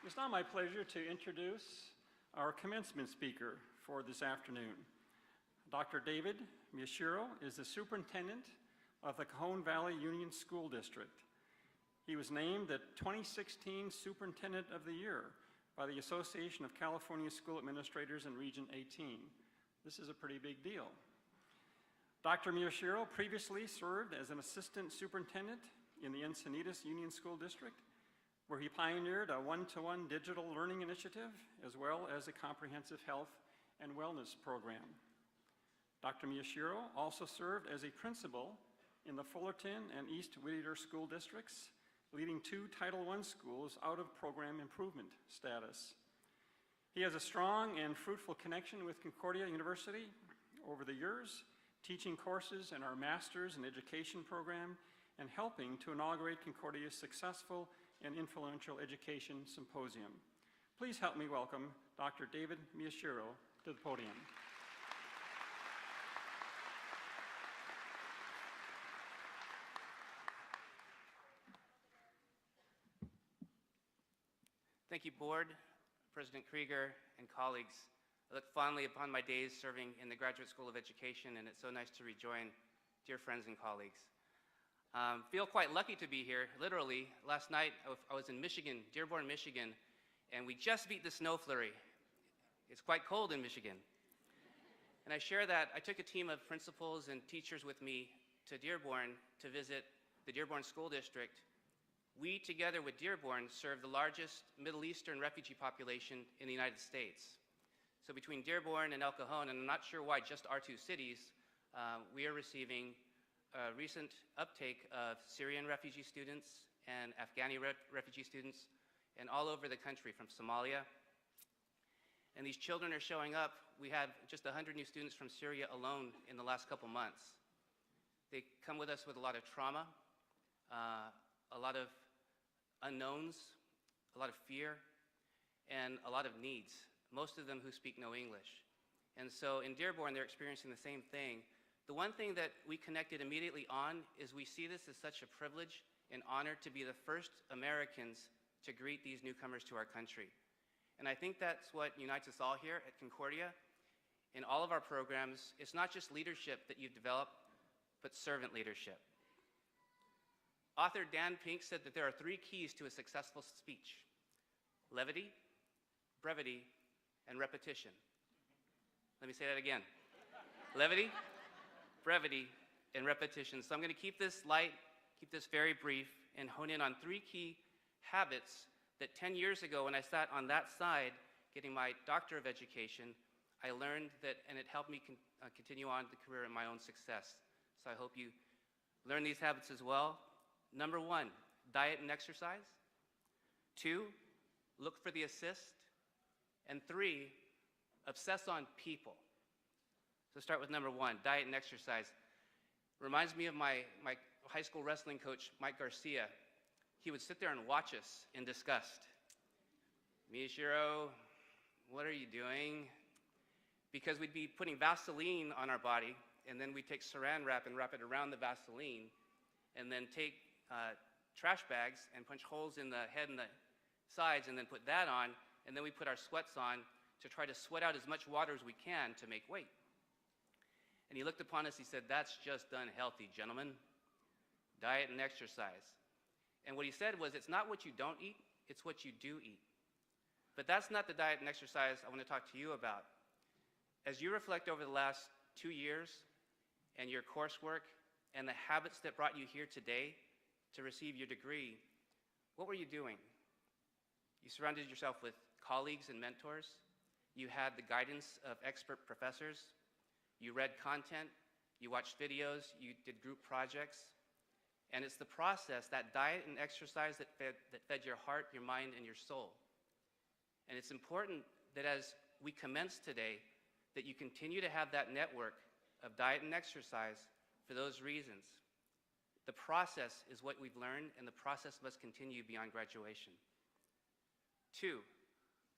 It's now my pleasure to introduce our commencement speaker for this afternoon. Dr. David Miyashiro is the superintendent of the Cajon Valley Union School District. He was named the 2016 Superintendent of the Year by the Association of California School Administrators in Region 18. This is a pretty big deal. Dr. Miyashiro previously served as an assistant superintendent in the Encinitas Union School District, where he pioneered a one-to-one digital learning initiative, as well as a comprehensive health and wellness program. Dr. Miyashiro also served as a principal in the Fullerton and East Whittier school districts, leading 2 Title I schools out of program improvement status. He has a strong and fruitful connection with Concordia University over the years, teaching courses in our Master's in Education program and helping to inaugurate Concordia's successful and influential education symposium. Please help me welcome Dr. David Miyashiro to the podium. Thank you, Board, President Krieger, and colleagues. I look fondly upon my days serving in the Graduate School of Education, and it's so nice to rejoin dear friends and colleagues. Feel quite lucky to be here. Literally, last night I was in Michigan, Dearborn, Michigan, and we just beat the snow flurry. It's quite cold in Michigan. And I share that I took a team of principals and teachers with me to Dearborn to visit the Dearborn School District. We, together with Dearborn, serve the largest Middle Eastern refugee population in the United States. So between Dearborn and El Cajon, and I'm not sure why just our 2 cities, we are receiving a recent uptake of Syrian refugee students and Afghani refugee students, and all over the country from Somalia. And these children are showing up. We had just 100 new students from Syria alone in the last couple months. They come with us with a lot of trauma, a lot of unknowns, a lot of fear, and a lot of needs, most of them who speak no English. And so in Dearborn, they're experiencing the same thing. The one thing that we connected immediately on is we see this as such a privilege and honor to be the first Americans to greet these newcomers to our country. And I think that's what unites us all here at Concordia. In all of our programs, it's not just leadership that you've developed, but servant leadership. Author Dan Pink said that there are 3 keys to a successful speech: levity, brevity, and repetition. Let me say that again. Levity, brevity, and repetition. So I'm going to keep this light, keep this very brief, and hone in on 3 key habits that 10 years ago when I sat on that side getting my Doctor of Education, I learned that, and it helped me continue on the career in my own success. So I hope you learn these habits as well. Number 1, diet and exercise. 2, look for the assist. And 3, obsess on people. So start with number 1, diet and exercise. Reminds me of my high school wrestling coach, Mike Garcia. He would sit there and watch us in disgust. Miyashiro, what are you doing? Because we'd be putting Vaseline on our body, and then we'd take saran wrap and wrap it around the Vaseline, and then take trash bags and punch holes in the head and the sides, and then put that on, and then we put our sweats on to try to sweat out as much water as we can to make weight. And he looked upon us, he said, "That's just unhealthy, gentlemen. Diet and exercise." And what he said was, it's not what you don't eat, it's what you do eat. But that's not the diet and exercise I want to talk to you about. As you reflect over the last 2 years and your coursework and the habits that brought you here today to receive your degree, what were you doing? You surrounded yourself with colleagues and mentors. You had the guidance of expert professors. You read content. You watched videos. You did group projects. And it's the process, that diet and exercise that fed your heart, your mind, and your soul. And it's important that as we commence today, that you continue to have that network of diet and exercise for those reasons. The process is what we've learned, and the process must continue beyond graduation. 2,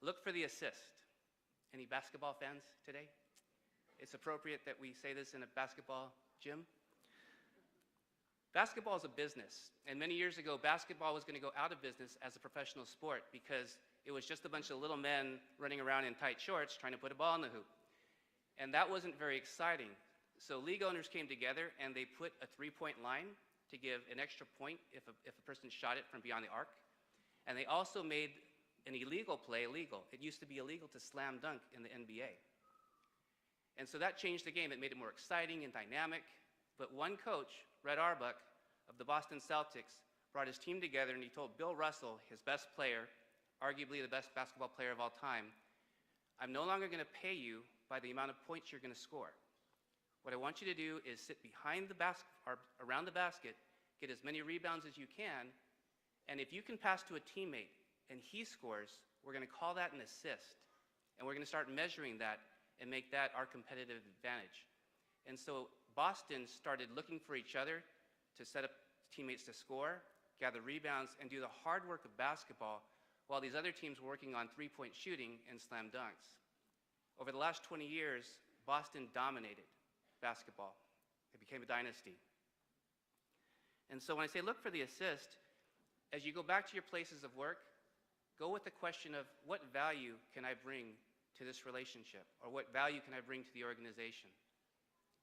look for the assist. Any basketball fans today? It's appropriate that we say this in a basketball gym. Basketball is a business, and many years ago, basketball was going to go out of business as a professional sport because it was just a bunch of little men running around in tight shorts trying to put a ball in the hoop. And that wasn't very exciting. So league owners came together and they put a three-point line to give an extra point if a person shot it from beyond the arc. And they also made an illegal play illegal. It used to be illegal to slam dunk in the NBA. And so that changed the game. It made it more exciting and dynamic. But one coach, Red Auerbach of the Boston Celtics, brought his team together and he told Bill Russell, his best player, arguably the best basketball player of all time, I'm no longer going to pay you by the amount of points you're going to score. What I want you to do is sit behind the basket, or around the basket, get as many rebounds as you can, and if you can pass to a teammate and he scores, we're going to call that an assist. And we're going to start measuring that and make that our competitive advantage. And so Boston started looking for each other to set up teammates to score, gather rebounds, and do the hard work of basketball while these other teams were working on three-point shooting and slam dunks. Over the last 20 years, Boston dominated basketball. It became a dynasty. And so when I say look for the assist, as you go back to your places of work, go with the question of what value can I bring to this relationship, or what value can I bring to the organization?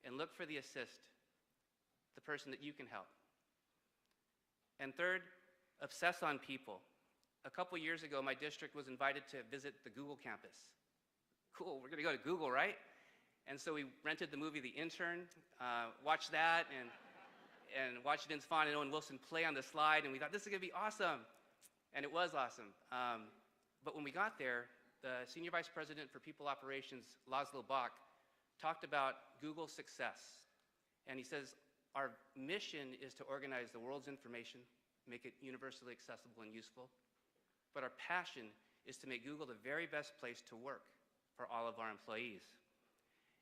And look for the assist, the person that you can help. And third, obsess on people. A couple years ago, my district was invited to visit the Google campus. Cool, we're going to go to Google, right? And so we rented the movie The Intern, watched that, and watched Vince Vaughn and Owen Wilson play on the slide, and we thought, this is going to be awesome. And it was awesome. But when we got there, the Senior Vice President for People Operations, Laszlo Bach, talked about Google's success. And he says, our mission is to organize the world's information, make it universally accessible and useful. But our passion is to make Google the very best place to work for all of our employees.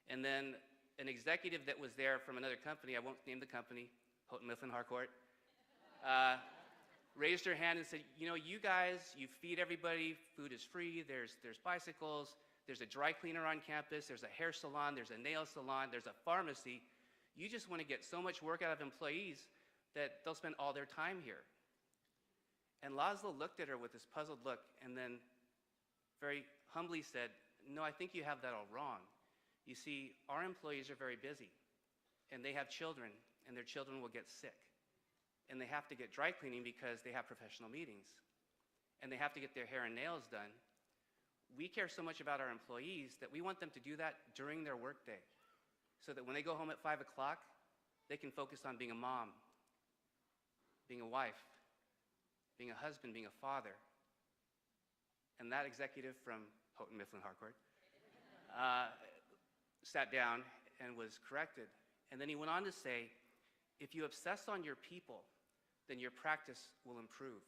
And then an executive that was there from another company, I won't name the company, Houghton Mifflin Harcourt, raised her hand and said, you know, you guys, you feed everybody, food is free, there's bicycles, there's a dry cleaner on campus, there's a hair salon, there's a nail salon, there's a pharmacy. You just want to get so much work out of employees that they'll spend all their time here. And Laszlo looked at her with this puzzled look and then very humbly said, no, I think you have that all wrong. You see, our employees are very busy, and they have children, and their children will get sick. And they have to get dry cleaning because they have professional meetings. And they have to get their hair and nails done. We care so much about our employees that we want them to do that during their workday, so that when they go home at 5 o'clock, they can focus on being a mom, being a wife, being a husband, being a father. And that executive from Houghton Mifflin Harcourt sat down and was corrected. And then he went on to say, if you obsess on your people, then your practice will improve,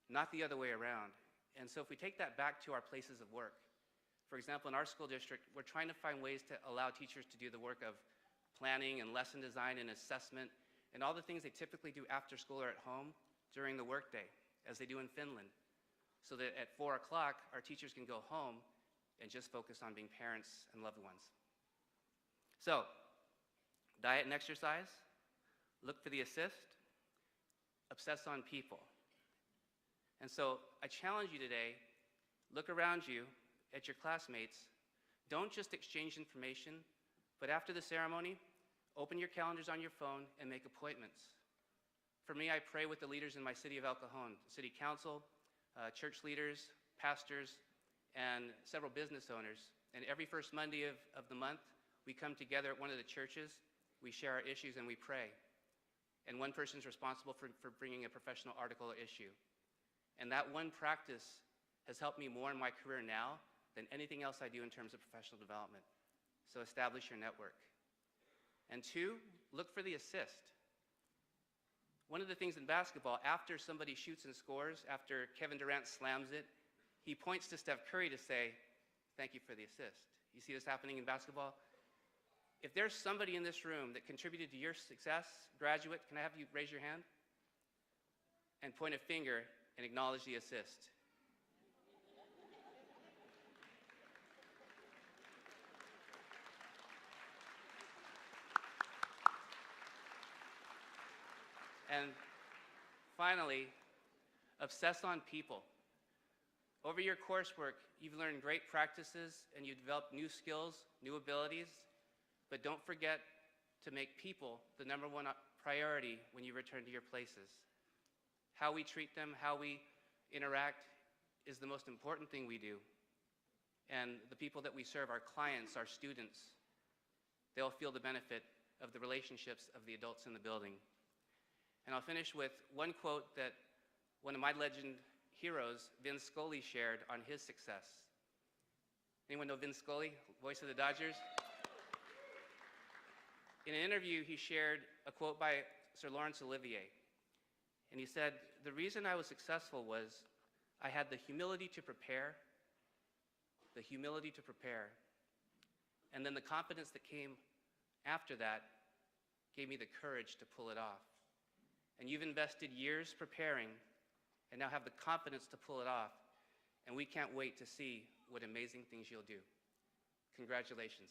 not the other way around. And so if we take that back to our places of work, for example, in our school district, we're trying to find ways to allow teachers to do the work of planning and lesson design and assessment and all the things they typically do after school or at home during the workday, as they do in Finland, so that at 4 o'clock, our teachers can go home and just focus on being parents and loved ones. So, diet and exercise, look for the assist, obsess on people. And so I challenge you today, look around you at your classmates. Don't just exchange information, but after the ceremony, open your calendars on your phone and make appointments. For me, I pray with the leaders in my city of El Cajon, city council, church leaders, pastors, and several business owners. And every first Monday of the month, we come together at one of the churches, we share our issues, and we pray. And one person's responsible for bringing a professional article or issue. And that one practice has helped me more in my career now than anything else I do in terms of professional development. So establish your network. And 2, look for the assist. One of the things in basketball, after somebody shoots and scores, after Kevin Durant slams it, he points to Steph Curry to say, thank you for the assist. You see this happening in basketball? If there's somebody in this room that contributed to your success, graduate, can I have you raise your hand? And point a finger and acknowledge the assist. And finally, obsess on people. Over your coursework, you've learned great practices and you've developed new skills, new abilities, but don't forget to make people the #1 priority when you return to your places. How we treat them, how we interact is the most important thing we do. And the people that we serve, our clients, our students, they'll feel the benefit of the relationships of the adults in the building. And I'll finish with one quote that one of my legend heroes, Vin Scully, shared on his success. Anyone know Vin Scully, voice of the Dodgers? In an interview, he shared a quote by Sir Laurence Olivier. And he said, "The reason I was successful was I had the humility to prepare, and then the confidence that came after that gave me the courage to pull it off." And you've invested years preparing and now have the confidence to pull it off, and we can't wait to see what amazing things you'll do. Congratulations.